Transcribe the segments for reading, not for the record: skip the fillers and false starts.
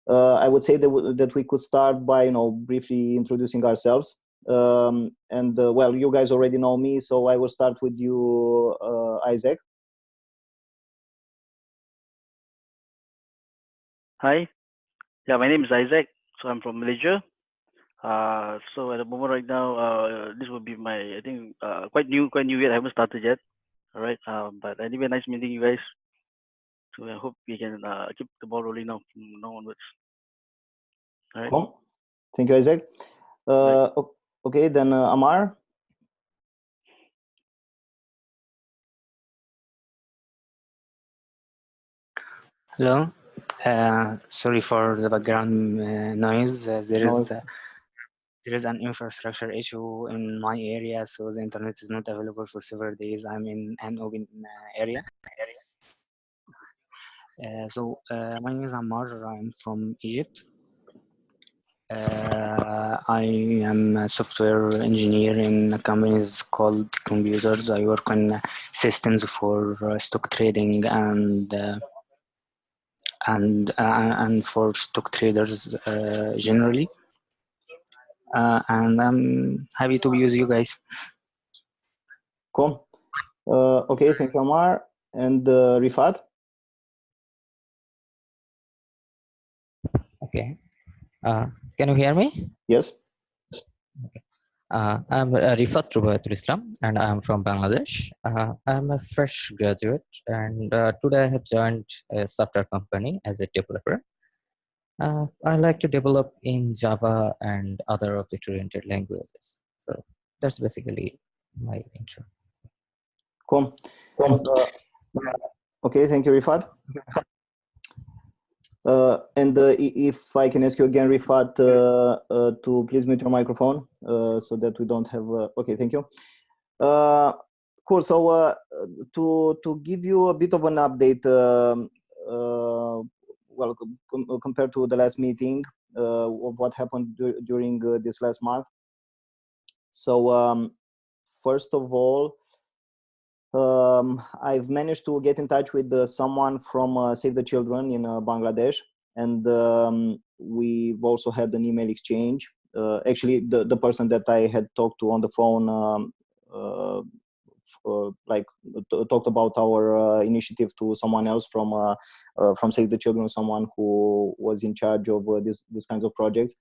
I would say that we could start by briefly introducing ourselves. Well, you guys already know me, so I will start with you, Isaac. Hi, yeah, my name is Isaac. So I'm from Malaysia. So at the moment right now, this will be my, I think, quite new yet. I haven't started yet. All right. But anyway, nice meeting you guys. So I hope we can keep the ball rolling now from now onwards. All right. Cool. Thank you, Isaac. Right. Okay, then Amar. Hello. Sorry for the background noise. There is an infrastructure issue in my area, so the internet is not available for several days. I'm in an open area. My name is Ammar. I'm from Egypt. I am a software engineer in a company called Computers. I work on systems for stock trading and for stock traders generally. And I'm happy to use you guys. Cool. Okay, thank you, Amar. And Rifat? Okay. Can you hear me? Yes. Okay. I'm Rifat Rubayatul Islam, and I'm from Bangladesh. I'm a fresh graduate, and today I have joined a software company as a developer. I like to develop in Java and other object-oriented languages. So that's basically my intro. Cool. Okay, thank you, Rifat. If I can ask you again, Rifat, to please mute your microphone so that we don't have. Okay, thank you. Cool. So to give you a bit of an update, well, compared to the last meeting of what happened during this last month. So first of all, I've managed to get in touch with someone from Save the Children in Bangladesh, and we've also had an email exchange. Actually, the person that I had talked to on the phone talked about our initiative to someone else from Save the Children, someone who was in charge of these kinds of projects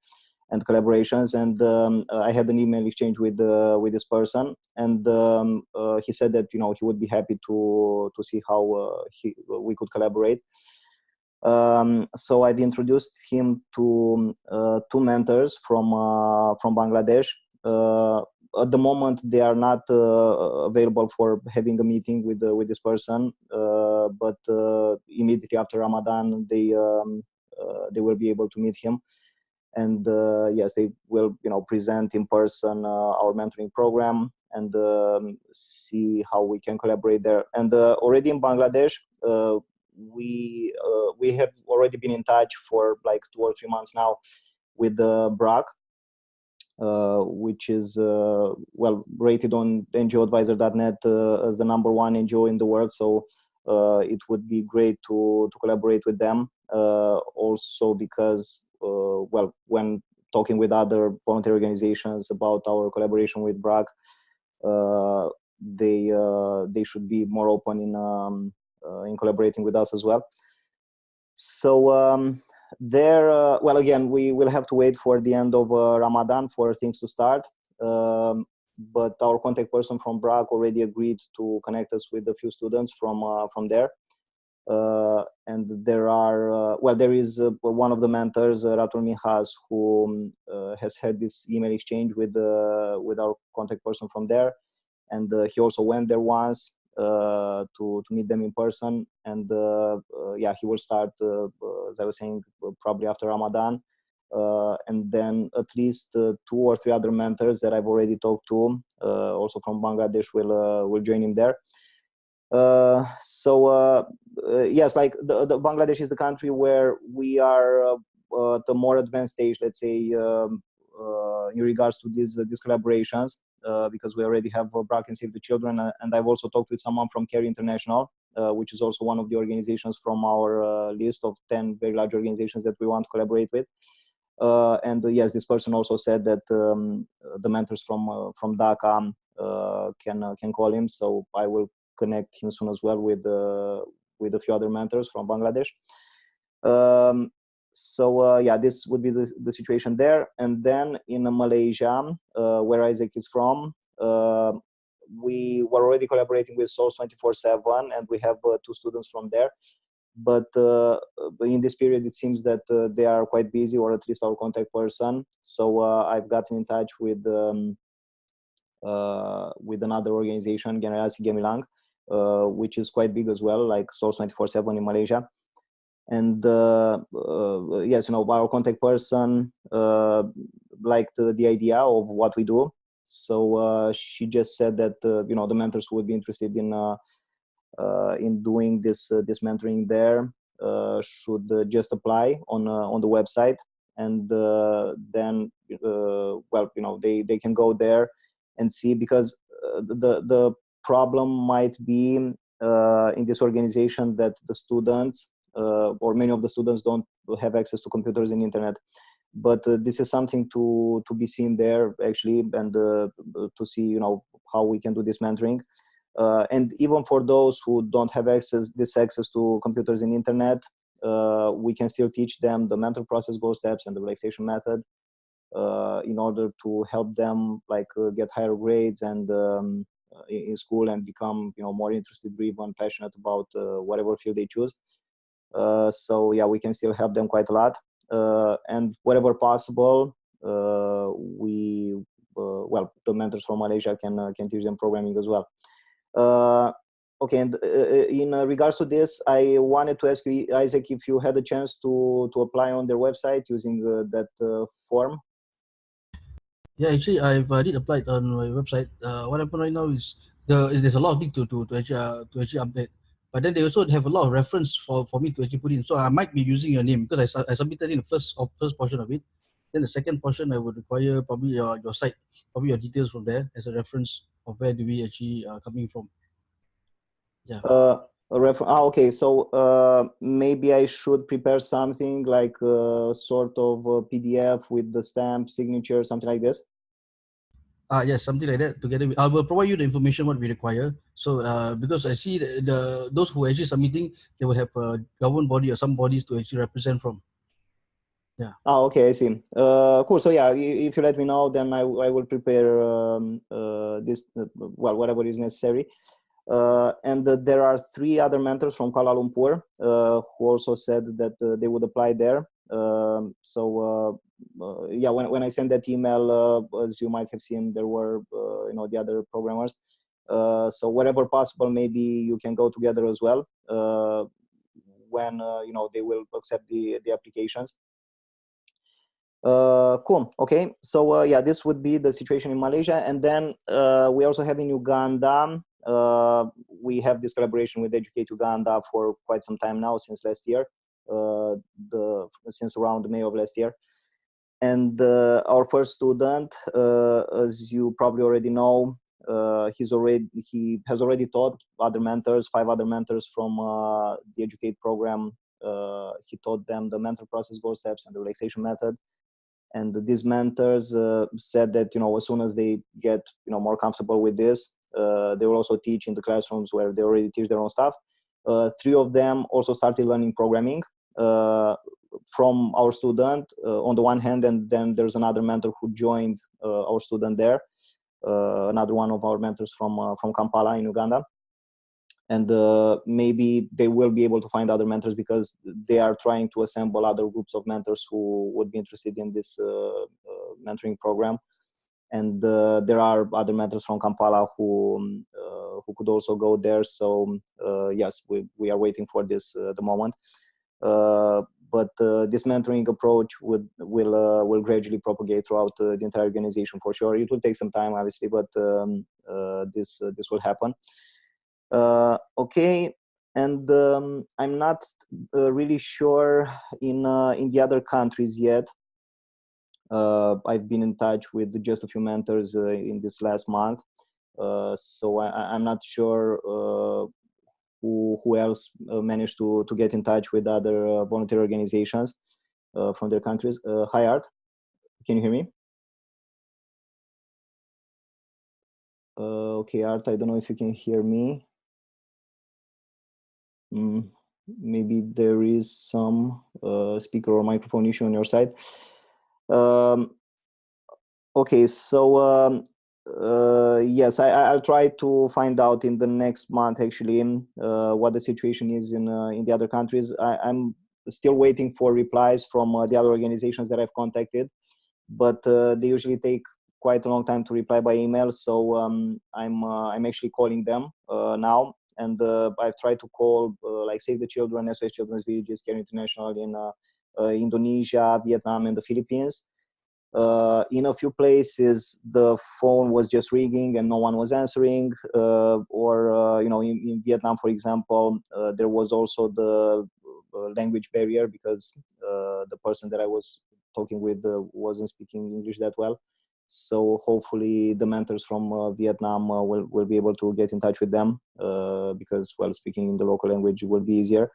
and collaborations, and I had an email exchange with this person, and he said that he would be happy to see how we could collaborate. So I've introduced him to two mentors from Bangladesh. At the moment, they are not available for having a meeting with this person, but immediately after Ramadan, they will be able to meet him. And yes, they will present in person our mentoring program and see how we can collaborate there. And already in Bangladesh, we have already been in touch for like 2 or 3 months now with BRAC, which is well rated on NGOadvisor.net as the #1 NGO in the world. So it would be great to collaborate with them. Also because well, when talking with other voluntary organizations about our collaboration with BRAC, they should be more open in collaborating with us as well. So there, well, again, we will have to wait for the end of Ramadan for things to start. But our contact person from BRAC already agreed to connect us with a few students from there. And there are, well, there is one of the mentors, Ratul Mihas, who has had this email exchange with our contact person from there. And he also went there once to meet them in person. And yeah, he will start, as I was saying, probably after Ramadan. And then at least 2 or 3 other mentors that I've already talked to, also from Bangladesh, will join him there. Yes, like the Bangladesh is the country where we are at a more advanced stage, let's say, in regards to these collaborations, because we already have BRAC and Save the Children, and I've also talked with someone from Care International, which is also one of the organizations from our list of 10 very large organizations that we want to collaborate with. And yes, this person also said that the mentors from Dhaka can call him. So I will connect him soon as well with a few other mentors from Bangladesh. So yeah, this would be the situation there. And then in Malaysia, where Isaac is from, we were already collaborating with Source 24/7, and we have 2 students from there. But in this period, it seems that they are quite busy, or at least our contact person. So I've gotten in touch with another organization, Generasi Gemilang, which is quite big as well, like Source 24/7 in Malaysia. And yes, our contact person liked the idea of what we do. So she just said that the mentors who would be interested in doing this mentoring there should just apply on the website, and then they can go there and see, because the problem might be in this organization that the students or many of the students don't have access to computers and internet. But this is something to be seen there actually, and to see how we can do this mentoring. And even for those who don't have access to computers and internet, we can still teach them the mentor process goal steps and the relaxation method in order to help them get higher grades and in school, and become more interested, driven, passionate about whatever field they choose. So yeah, we can still help them quite a lot, and wherever possible, the mentors from Malaysia can teach them programming as well. Okay, and in regards to this, I wanted to ask you, Isaac, if you had a chance to apply on their website using that form. Yeah, actually, I've did applied on my website. What happened right now is there's a lot of things to actually update. But then they also have a lot of reference for me to actually put in. So I might be using your name, because I submitted in the first portion of it. Then the second portion, I would require probably your site, probably your details from there as a reference of where do we actually coming from. Yeah. Okay, so maybe I should prepare something like sort of a PDF with the stamp, signature, something like this. Yes, something like that. Together, I will provide you the information what we require. So because I see those who are actually submitting, they will have a government body or some bodies to actually represent from. Yeah. Okay, I see. Cool. So yeah, if you let me know, then I will prepare this, whatever is necessary. And there are 3 other mentors from Kuala Lumpur who also said that they would apply there. Yeah, when I sent that email, as you might have seen, there were the other programmers. So wherever possible, maybe you can go together as well when they will accept the applications. Cool. Okay, so yeah, this would be the situation in Malaysia. And then we also have in Uganda, we have this collaboration with Educate Uganda for quite some time now, since last year, since around May of last year. And our first student, as you probably already know, he has already taught other mentors, 5 other mentors from the Educate program. He taught them the mentor process goal steps and the relaxation method. And these mentors said that as soon as they get more comfortable with this, they will also teach in the classrooms where they already teach their own stuff. 3 of them also started learning programming from our student on the one hand, and then there's another mentor who joined our student there, another one of our mentors from Kampala in Uganda. And maybe they will be able to find other mentors, because they are trying to assemble other groups of mentors who would be interested in this mentoring program. And there are other mentors from Kampala who could also go there. So yes, we are waiting for this at the moment. But this mentoring approach will gradually propagate throughout the entire organization for sure. It will take some time, obviously, but this will happen. Okay, and I'm not really sure in the other countries yet. I've been in touch with just a few mentors in this last month, so I'm not sure who else managed to get in touch with other voluntary organizations from their countries. Hi, Art. Can you hear me? Okay, Art, I don't know if you can hear me. Maybe there is some speaker or microphone issue on your side. Okay, so yes, I'll try to find out in the next month actually what the situation is in the other countries. I'm still waiting for replies from the other organizations that I've contacted, but they usually take quite a long time to reply by email. So I'm actually calling them now, and I've tried to call like Save the Children, SOS Children's Villages, Care International in Indonesia, Vietnam, and the Philippines. In a few places, the phone was just ringing and no one was answering. Or in Vietnam, for example, there was also the language barrier because the person that I was talking with wasn't speaking English that well. So hopefully the mentors from Vietnam will be able to get in touch with them because, well, speaking in the local language will be easier.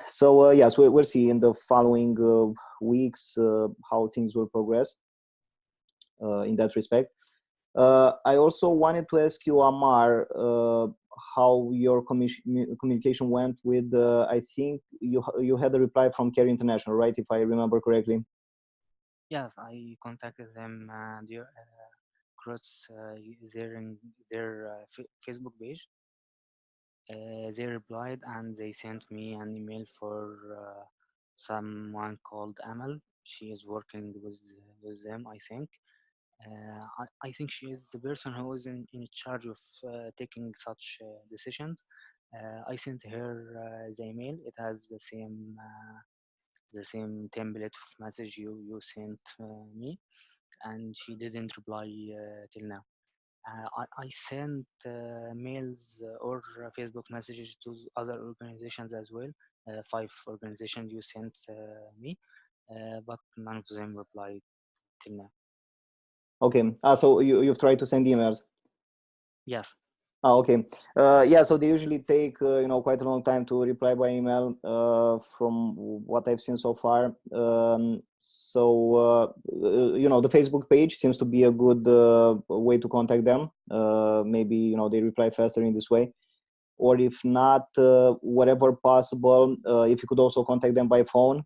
So yes, we'll see in the following weeks how things will progress in that respect. I also wanted to ask you, Amar, how your communication went with, I think you had a reply from Care International, right? If I remember correctly. Yes, I contacted them across their Facebook page. They replied and they sent me an email for someone called Amal. She is working with them, I think. I think she is the person who is in charge of taking such decisions. I sent her the email. It has the same template of message you sent me, and she didn't reply till now. I sent mails or Facebook messages to other organizations as well. 5 organizations you sent me, but none of them replied till now. Okay. So you've tried to send emails. Yes. Okay. Yeah, so they usually take quite a long time to reply by email from what I've seen so far. So the Facebook page seems to be a good way to contact them. Maybe they reply faster in this way, or if not, whatever possible, if you could also contact them by phone,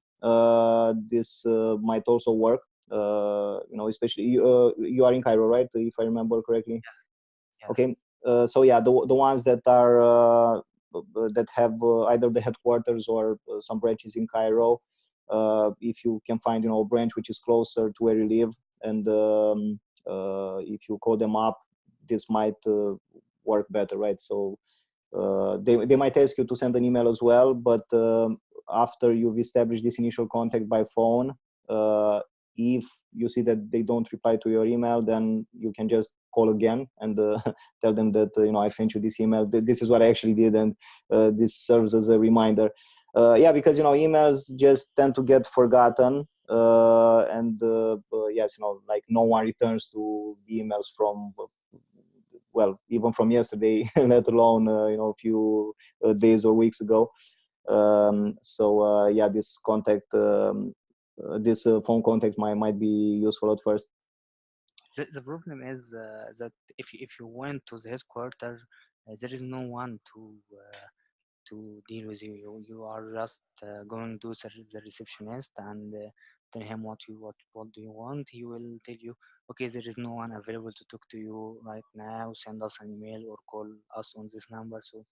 this might also work. Especially you are in Cairo, right? If I remember correctly. Yes. Okay. So yeah, the ones that are that have either the headquarters or some branches in Cairo, if you can find a branch which is closer to where you live, and if you call them up, this might work better, right? So they might ask you to send an email as well, but after you've established this initial contact by phone, if you see that they don't reply to your email, then you can just call again and tell them that I've sent you this email. This is what I actually did, and this serves as a reminder. Yeah, because emails just tend to get forgotten, and yes, like no one returns to the emails from well, even from yesterday, let alone a few days or weeks ago. So yeah, this contact, this phone contact might be useful at first. The problem is that if you went to the headquarters, there is no one to deal with you. You are just going to the receptionist and tell him what do you want. He will tell you, okay, there is no one available to talk to you right now. Send us an email or call us on this number. So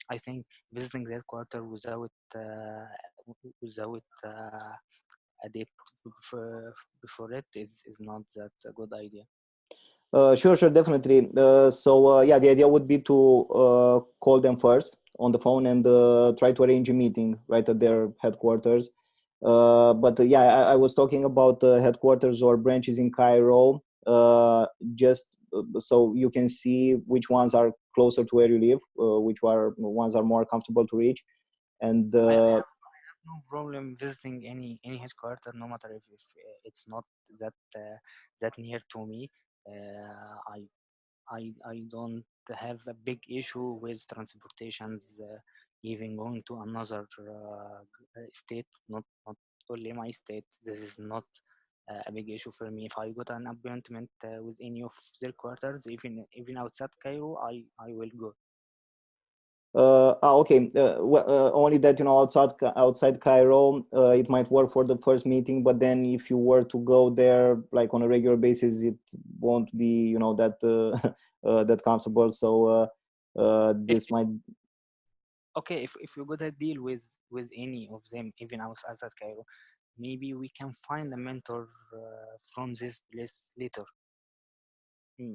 I think visiting the headquarters without a date before it is not that a good idea. Sure, definitely. So yeah, the idea would be to call them first on the phone and try to arrange a meeting right at their headquarters. But yeah, I was talking about headquarters or branches in Cairo, just so you can see which ones are closer to where you live, which ones are more comfortable to reach. And I have no problem visiting any headquarters, no matter if it's not that that near to me. I don't have a big issue with transportations, even going to another state, not only my state. This is not a big issue for me. If I got an appointment with any of their quarters, even outside Cairo, I will go. Okay. Only that, outside Cairo, it might work for the first meeting, but then if you were to go there like on a regular basis, it won't be, that that comfortable. So this might. Okay, if you got a deal with any of them, even outside Cairo, maybe we can find a mentor from this place later.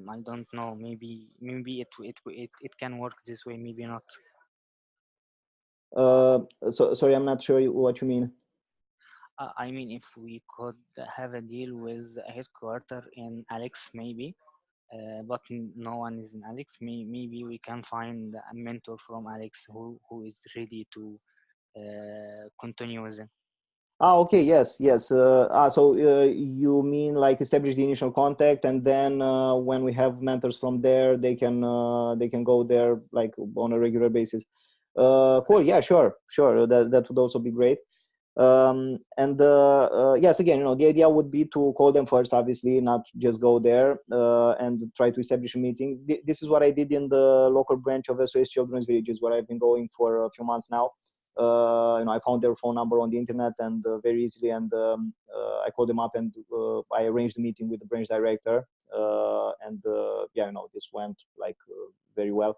I don't know. Maybe it can work this way. Maybe not. So sorry, I'm not sure what you mean. I mean, if we could have a deal with a headquarter in Alex, maybe, but no one is in Alex. Maybe we can find a mentor from Alex who is ready to continue with them. Okay, yes. So you mean like establish the initial contact, and then when we have mentors from there, they can go there like on a regular basis. Cool. Yeah, sure. That would also be great. And yes, again, the idea would be to call them first, obviously, not just go there and try to establish a meeting. This is what I did in the local branch of SOS Children's Villages, where I've been going for a few months now. I found their phone number on the internet and very easily, and I called them up and I arranged a meeting with the branch director. This went like very well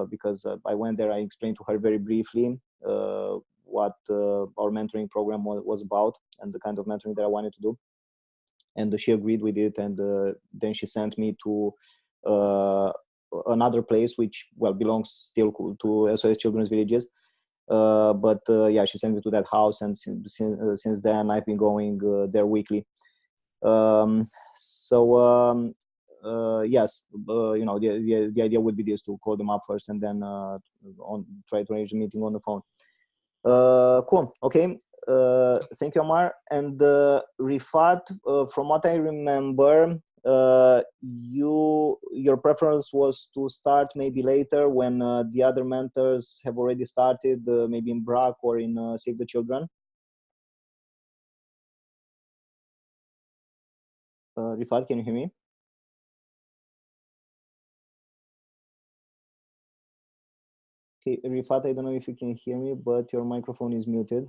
because I went there. I explained to her very briefly what our mentoring program was about and the kind of mentoring that I wanted to do, and she agreed with it. And then she sent me to another place which belongs still to SOS Children's Villages. But she sent me to that house, and since then I've been going there weekly. Yes, the idea would be this, to call them up first and then try to arrange a meeting on the phone. Cool. Okay. Thank you, Amar. And Rifat, from what I remember, your preference was to start maybe later when the other mentors have already started, maybe in BRAC or in Save the Children. Rifat, can you hear me? Okay, Rifat, I don't know if you can hear me, but your microphone is muted.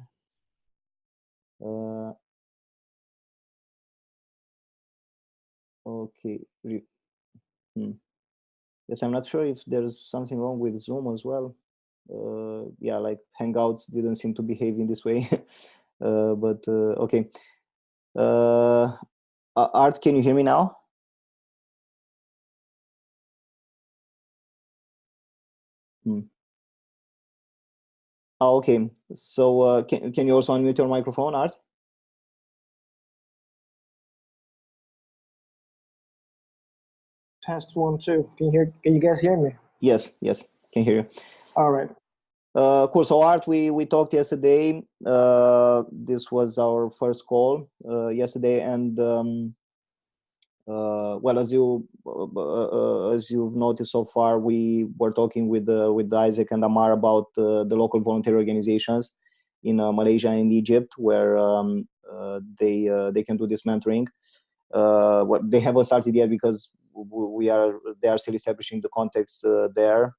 Okay. Yes, I'm not sure if there's something wrong with Zoom as well. Like Hangouts didn't seem to behave in this way. But okay. Art, can you hear me now? Oh, okay. So can you also unmute your microphone, Art? Test 1 2. Can you guys hear me? Yes, can hear you. All right. Cool. So Art, we talked yesterday. This was our first call yesterday, and as you've noticed so far, we were talking with Isaac and Amar about the local voluntary organizations in Malaysia and Egypt, where they can do this mentoring. What they haven't started yet because they are still establishing the context there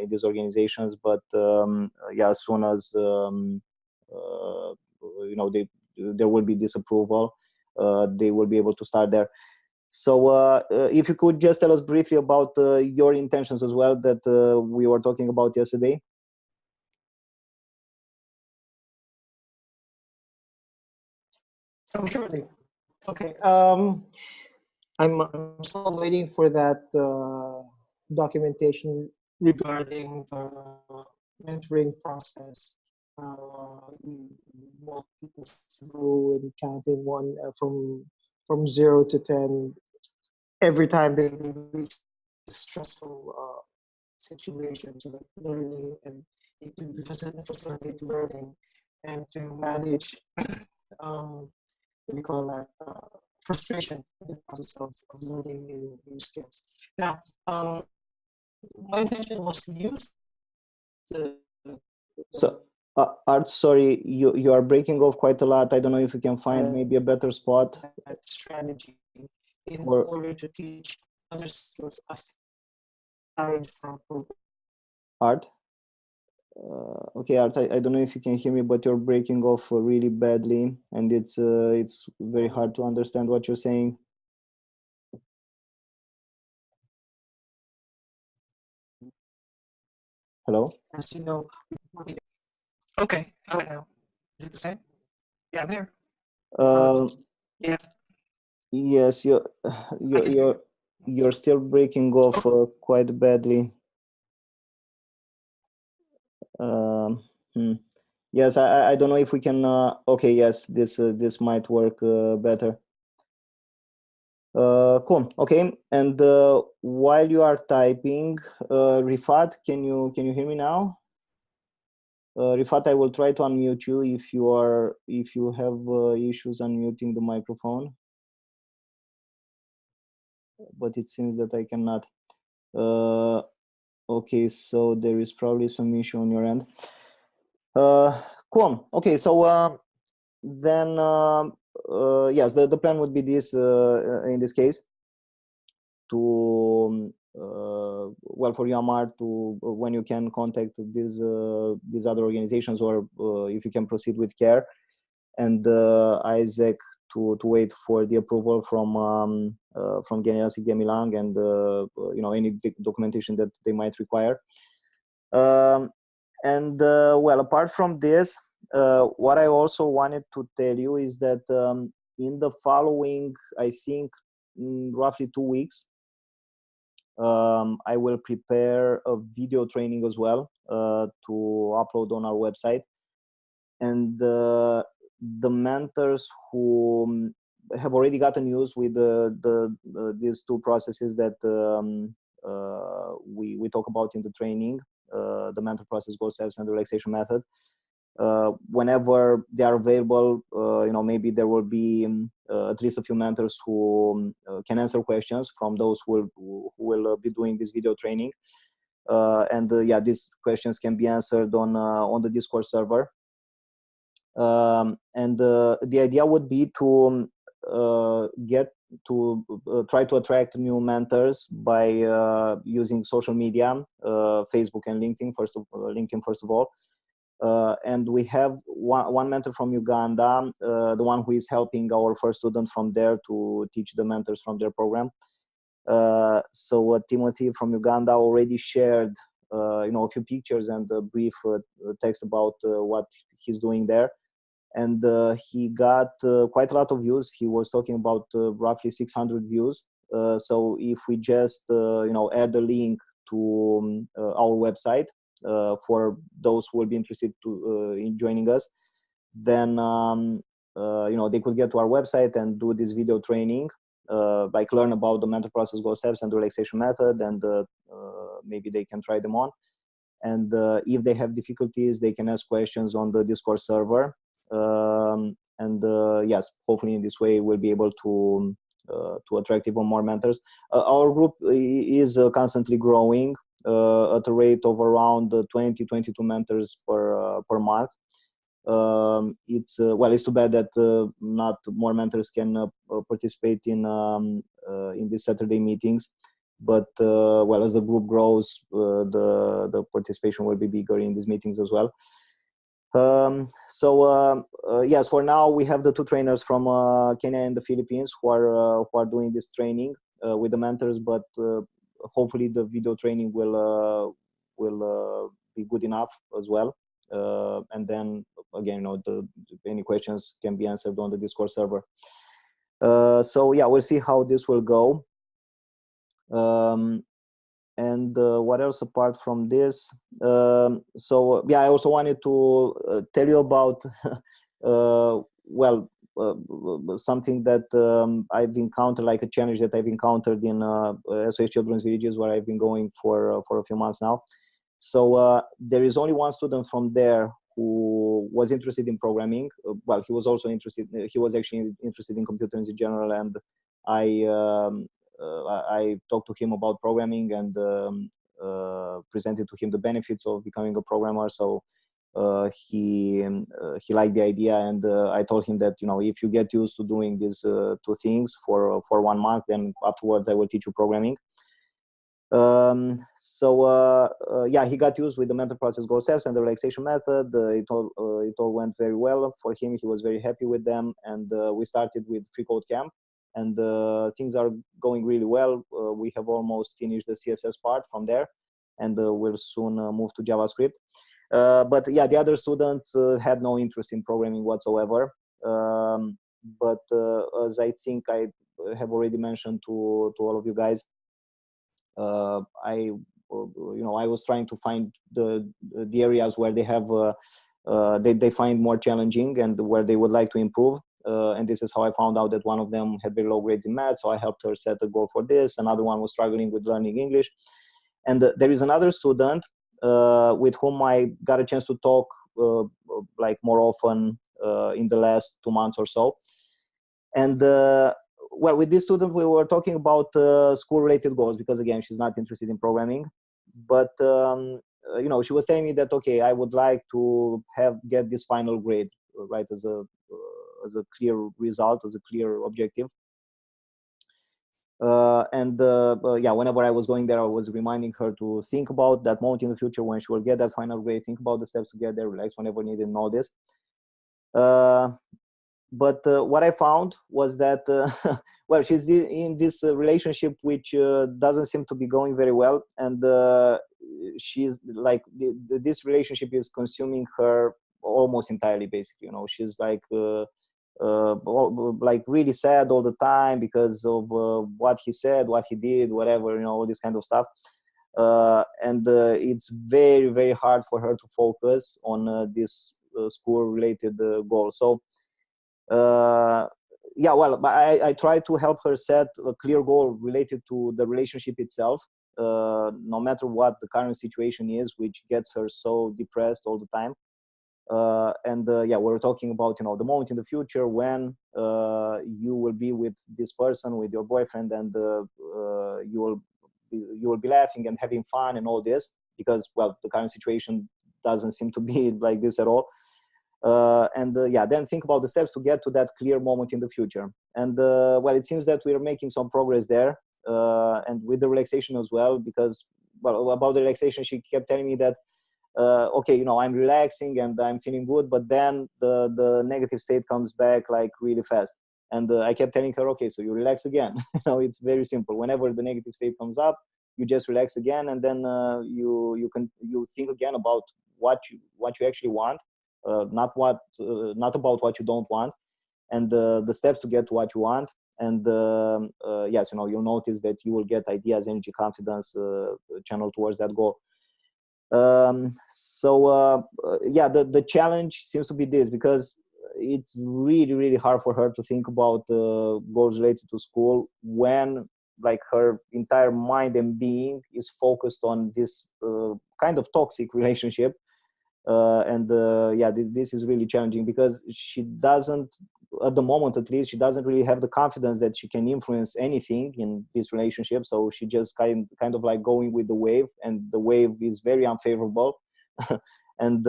in these organizations. But as soon as there will be this approval, they will be able to start there. So if you could just tell us briefly about your intentions as well that we were talking about yesterday. Oh, surely. Okay. I'm still waiting for that documentation regarding the mentoring process. What people do in counting one from 0 to 10 every time they reach a stressful situation, so like learning and to facilitate learning and to manage what do you call that, frustration in the process of learning new skills. Now, my intention was to use the so Art, sorry, you are breaking off quite a lot. I don't know if you can find maybe a better spot. Strategy in order to teach other skills aside from Art. Okay, Art, I don't know if you can hear me, but you're breaking off really badly, and it's very hard to understand what you're saying. Hello? As you know, okay, how about now? Is it the same? Yeah, I'm here. Yeah. Yes, you're still breaking off quite badly. Yes, I don't know if we can. Okay, yes, this might work better. Cool. Okay, and while you are typing, Rifat, can you hear me now? Rifat, I will try to unmute you if you have issues unmuting the microphone, but it seems that I cannot. Okay, so there is probably some issue on your end. Cool. Okay, so then yes, the plan would be this in this case, to well, for you, Amar, to when you can contact these other organizations, or if you can proceed with care, and Isaac to wait for the approval from Generasi Gemilang, and you know, any documentation that they might require. And well, apart from this, what I also wanted to tell you is that in the following, I think, roughly 2 weeks, I will prepare a video training as well to upload on our website. And the mentors who have already gotten used with these two processes that we talk about in the training, the mentor process, goal steps, and the relaxation method. Whenever they are available, you know, maybe there will be at least a few mentors who can answer questions from those who will be doing this video training. And yeah, these questions can be answered on the Discord server. And the idea would be to try to attract new mentors by using social media, Facebook and LinkedIn first of all. And we have one mentor from Uganda, the one who is helping our first student from there to teach the mentors from their program. So Timothy from Uganda already shared you know, a few pictures and a brief text about what he's doing there. And he got quite a lot of views. He was talking about roughly 600 views. So if we just you know, add a link to our website for those who will be interested in joining us, then you know, they could get to our website and do this video training, like learn about the mental process, goal steps, and the relaxation method, and maybe they can try them on. And if they have difficulties, they can ask questions on the Discord server. And yes, hopefully in this way we'll be able to attract even more mentors. Our group is constantly growing at a rate of around 20-22 mentors per month. It's well, it's too bad that not more mentors can participate in these Saturday meetings, but well, as the group grows, the participation will be bigger in these meetings as well. So yes, for now we have the two trainers from Kenya and the Philippines who are doing this training with the mentors, but hopefully the video training will be good enough as well. And then again, you know, any questions can be answered on the Discord server. So yeah, we'll see how this will go. And what else apart from this? So yeah, I also wanted to tell you about well, something that I've encountered, like a challenge that I've encountered in SOS Children's Villages, where I've been going for a few months now. So there is only one student from there who was interested in programming. Well, he was also interested. He was actually interested in computers in general, and I talked to him about programming and presented to him the benefits of becoming a programmer. So he liked the idea, and I told him that, you know, if you get used to doing these two things for 1 month, then afterwards I will teach you programming. Yeah, he got used with the mental process goal steps and the relaxation method. It all went very well for him. He was very happy with them, and we started with free code camp, and things are going really well. We have almost finished the CSS part from there, and we'll soon move to JavaScript. But yeah, the other students had no interest in programming whatsoever. But as I think I have already mentioned to all of you guys, I was trying to find the areas where they have they find more challenging and where they would like to improve. And this is how I found out that one of them had very low grades in math, so I helped her set a goal for this. Another one was struggling with learning English, and there is another student with whom I got a chance to talk like more often in the last 2 months or so. And well, with this student, we were talking about school-related goals, because again, she's not interested in programming. But you know, she was telling me that, okay, I would like to get this final grade, right, as a clear result, as a clear objective. Yeah, whenever I was going there, I was reminding her to think about that moment in the future when she will get that final grade. Think about the steps to get there. Relax whenever needed, and all this. But what I found was that, well, she's in this relationship which doesn't seem to be going very well, and she's like, this relationship is consuming her almost entirely, basically. You know, she's like really sad all the time because of what he said, what he did, whatever, you know, all this kind of stuff. And it's very, very hard for her to focus on this school-related goal. So yeah, well, I try to help her set a clear goal related to the relationship itself, no matter what the current situation is, which gets her so depressed all the time. And yeah, we're talking about, you know, the moment in the future when you will be with this person, with your boyfriend, and you will be laughing and having fun and all this, because, well, the current situation doesn't seem to be like this at all. Yeah, then think about the steps to get to that clear moment in the future. And well, it seems that we are making some progress there, and with the relaxation as well, because, well, about the relaxation, she kept telling me that, okay, you know, I'm relaxing and I'm feeling good, but then the negative state comes back like really fast. And I kept telling her, okay, so you relax again. You know, it's very simple. Whenever the negative state comes up, you just relax again, and then you think again about what you actually want. Not about what you don't want, and the steps to get to what you want. And yes, you know, you'll notice that you will get ideas, energy, confidence channeled towards that goal. Yeah, the challenge seems to be this, because it's really, really hard for her to think about goals related to school when, like, her entire mind and being is focused on this kind of toxic relationship. Yeah, this is really challenging, because she doesn't, at the moment at least, she doesn't really have the confidence that she can influence anything in this relationship. So she just kind of like going with the wave, and the wave is very unfavorable. And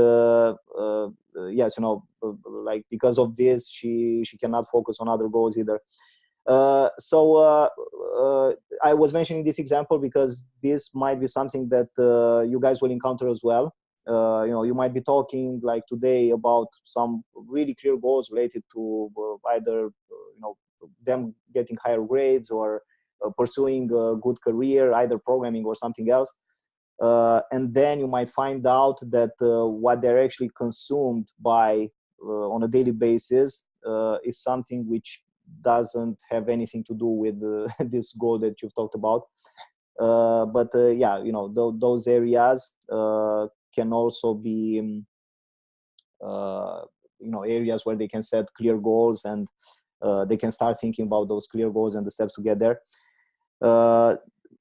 yes, you know, like, because of this, she cannot focus on other goals either. I was mentioning this example because this might be something that you guys will encounter as well. You know, you might be talking like today about some really clear goals related to either you know, them getting higher grades, or pursuing a good career, either programming or something else. And then you might find out that what they're actually consumed by on a daily basis is something which doesn't have anything to do with this goal that you've talked about. But yeah, you know, those areas can also be you know, areas where they can set clear goals, and they can start thinking about those clear goals and the steps to get there.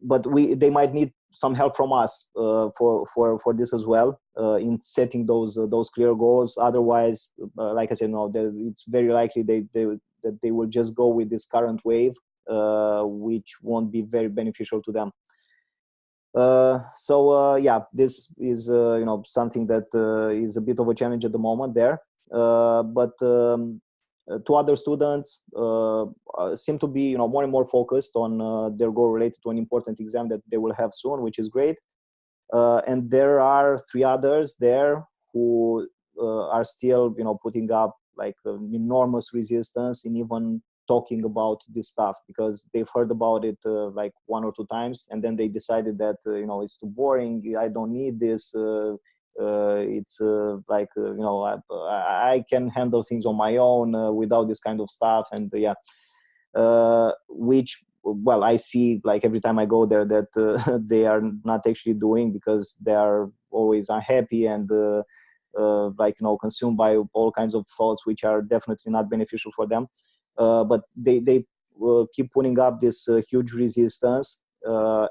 but they might need some help from us for this as well, in setting those clear goals. Otherwise, like I said, no, it's very likely that they will just go with this current wave, which won't be very beneficial to them. So yeah, this is something that is a bit of a challenge at the moment there. But two other students seem to be more and more focused on their goal related to an important exam that they will have soon, which is great. And there are three others there who are still putting up like enormous resistance in even talking about this stuff, because they've heard about it like one or two times, and then they decided that it's too boring, I don't need this, it's like I can handle things on my own without this kind of stuff. And yeah, which, well, I see like every time I go there that they are not actually doing, because they are always unhappy and like consumed by all kinds of thoughts which are definitely not beneficial for them. But they keep putting up this huge resistance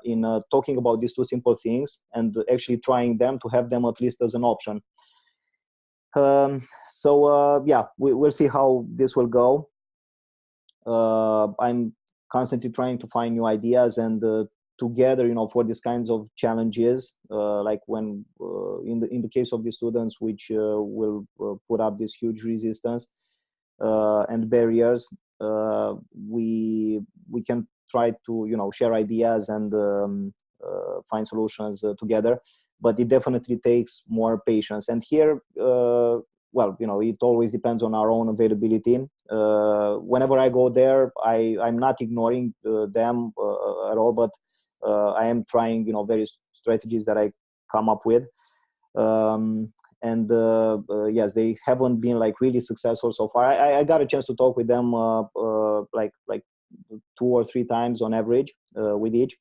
in talking about these two simple things, and actually trying them to have them at least as an option. So yeah, we'll see how this will go. I'm constantly trying to find new ideas, and together, for these kinds of challenges, like when in the case of the students which will put up this huge resistance and barriers, we can try to share ideas and find solutions together. But it definitely takes more patience. And here, well, it always depends on our own availability. Whenever I go there, I'm not ignoring them at all, but I am trying, various strategies that I come up with. And yes, they haven't been like really successful so far. I got a chance to talk with them like 2 or 3 times on average with each.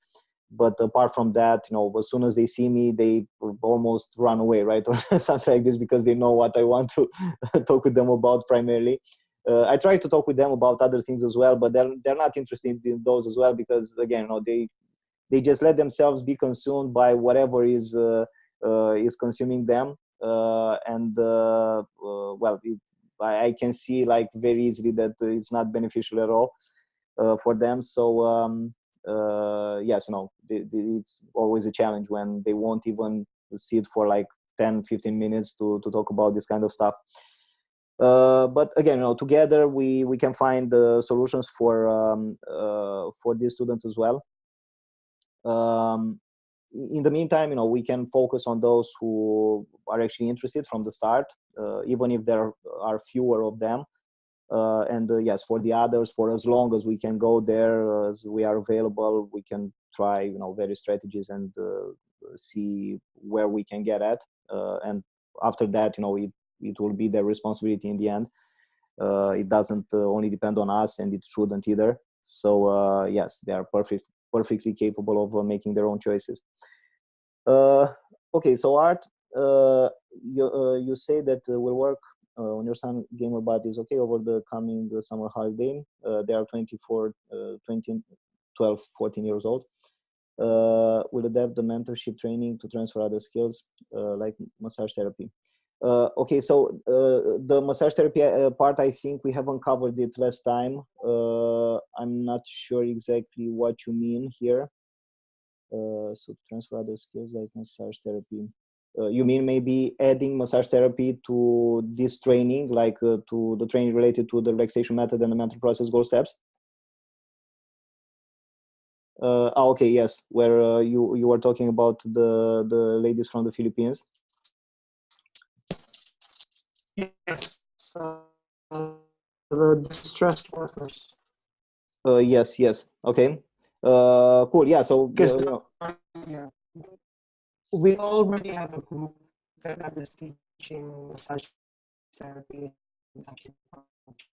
But apart from that, as soon as they see me, they almost run away, right? Or something like this, because they know what I want to talk with them about primarily. I try to talk with them about other things as well, but they're not interested in those as well, because again, they just let themselves be consumed by whatever is consuming them. And well, I can see like very easily that it's not beneficial at all for them. So yes, it's always a challenge when they won't even sit for like 10-15 minutes to talk about this kind of stuff. But again, together we can find solutions for these students as well. In the meantime, we can focus on those who are actually interested from the start, even if there are fewer of them. And yes, for the others, for as long as we can go there, as we are available, we can try, various strategies and see where we can get at. And after that, it will be their responsibility in the end. It doesn't only depend on us, and it shouldn't either. So yes, they are perfectly capable of making their own choices. Okay, so Art, you say that will work on your son gamer buddies, okay, over the coming summer holiday. They are 12, 14 years old. Will adapt the mentorship training to transfer other skills like massage therapy. Okay, so the massage therapy part, I think we haven't covered it last time. I'm not sure exactly what you mean here. So to transfer other skills like massage therapy. You mean maybe adding massage therapy to this training, like to the training related to the relaxation method and the mental process goal steps? Okay, yes, where you were talking about the ladies from the Philippines. Yes, the distressed workers. Yes. Okay. Cool. Yeah. So yeah, we already have a group that is teaching massage therapy and acupuncture.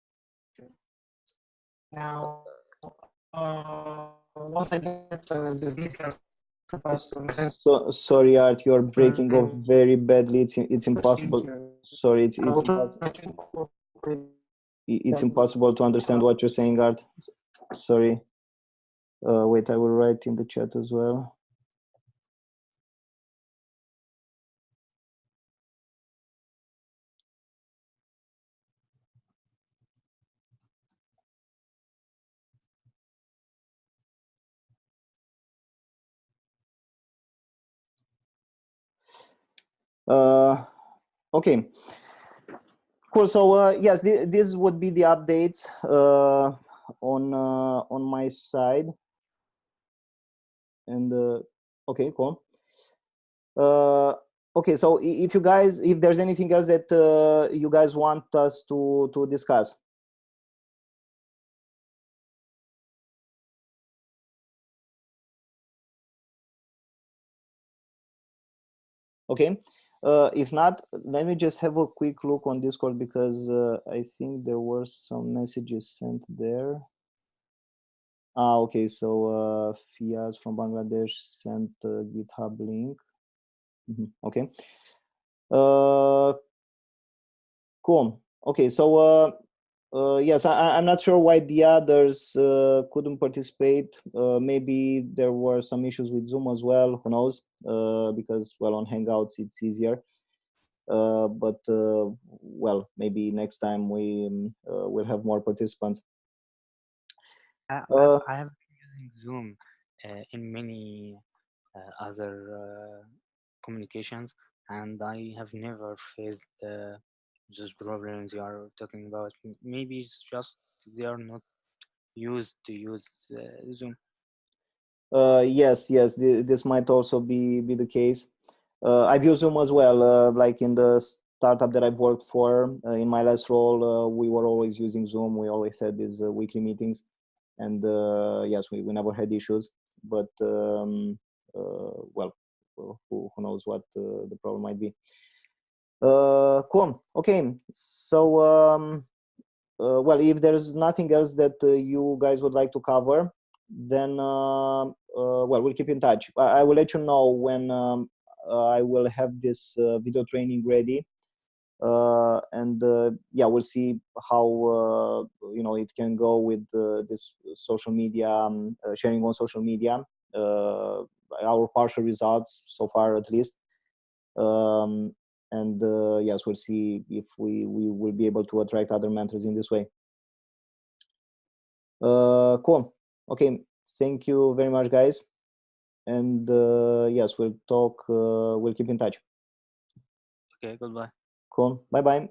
Now, once I get the details about so sorry, Art, you're breaking off very badly. It's impossible. Sorry, it's impossible to understand what you're saying, Art. Sorry. Wait, I will write in the chat as well. Okay, cool. So yes, this would be the updates on my side. And okay, cool. Okay, so if there's anything else that you guys want us to discuss. Okay, if not, let me just have a quick look on Discord, because I think there were some messages sent there. Okay, so Fiaz from Bangladesh sent a GitHub link. Okay. Cool. Okay, so yes, I'm not sure why the others couldn't participate. Maybe there were some issues with Zoom as well. Who knows? Because, well, on Hangouts it's easier. But well, maybe next time we will have more participants. I have been using Zoom in many other communications, and I have never faced those problems you are talking about. Maybe it's just they are not used to use Zoom. Yes, this might also be the case. I've used Zoom as well, like in the startup that I've worked for. In my last role, we were always using Zoom. We always had these weekly meetings, and yes, we never had issues. But well, who knows what the problem might be. Cool. Okay, so well, if there's nothing else that you guys would like to cover, then well, we'll keep in touch. I will let you know when I will have this video training ready, and yeah, we'll see how it can go with this social media, sharing on social media, our partial results so far at least. And yes, we'll see if we will be able to attract other mentors in this way. Cool. Okay, thank you very much, guys. And yes, we'll talk, we'll keep in touch. Okay, goodbye. Cool. Bye bye.